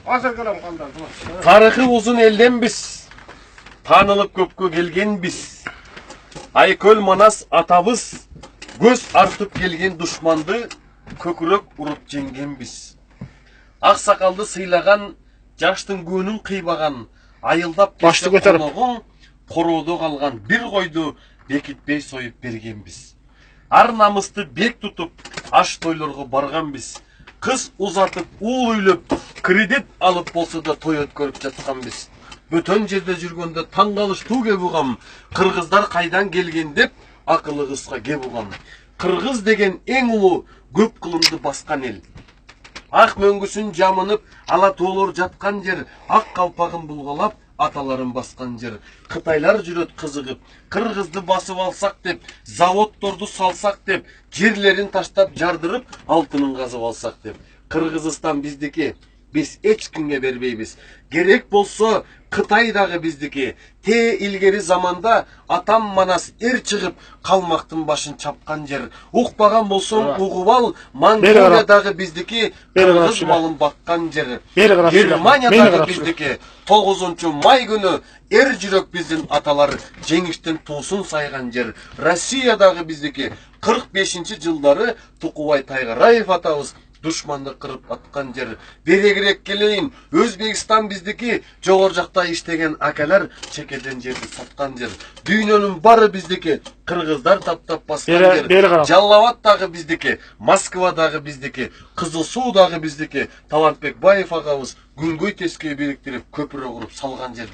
Asır kalam kandan. Тарихы uzun elden biz. Tanılıp köpkö gelgen biz. Aykөл Manас atabız. Göz artıp gelgen düşmandı. Kökürök urup jengen biz. Aksakaldı sıylagan, жаштын көнүн кыйбаган, айылдап Башты көтөрүп. коногуң, короодо калган бир койду бекитпей союп бергенбиз. Ар намысты бек тутуп, аш тойлорго барганбиз. Кыз узатып, уул үйлөп, кредит алып болсо да той өткөрүп жатканбыз. Бөтөн жерде жүргөндө таң калыштуу кеп угам, кыргыздар кайдан келген деп акылыгызга кеп угам. Кыргыз деген эң улуу көп кылымды баскан эл. Ак мөңгүсүн жамынып, ала тоолор жаткан жер, ак калпагын булгалап, аталарын баскан жер. Кытайлар жүрөт кызыгып, кыргызды басып алсак деп, заводдорду салсак деп, жерлерин таштап жардырып, алтынын казып алсак деп. Кыргызстан биздики, биз эч кимге бербейбиз. Керек болсо Кытай дагы биздики. Те илгери заманда атам Манас эр чыгып, калмактын башын чапкан жер. Укпаган болсоң угуп ал, Монголия дагы биздики, кыргыз малын баккан жер. Германия дагы биздики. 9-май күнү эр жүрөк биздин аталар жеңиштен туусун сайган жер. Россия дагы биздики. 45-жылдары Тукубай Тайгараев атабыз душманды кырып аткан жер. Берегирээк келейин, Өзбекстан биздики, жогор жакта иштеген акалар чекеден жерди саткан жер. Дүйнөнүн бары биздики, кыргыздар таптап баскан жер. Жалал-Абад дагы биздики, Москва дагы биздики, Кызыл Суу дагы биздики. Талантбек Баев агабыз күнгөй тескей бириктирип, көпүрө куруп салган жер.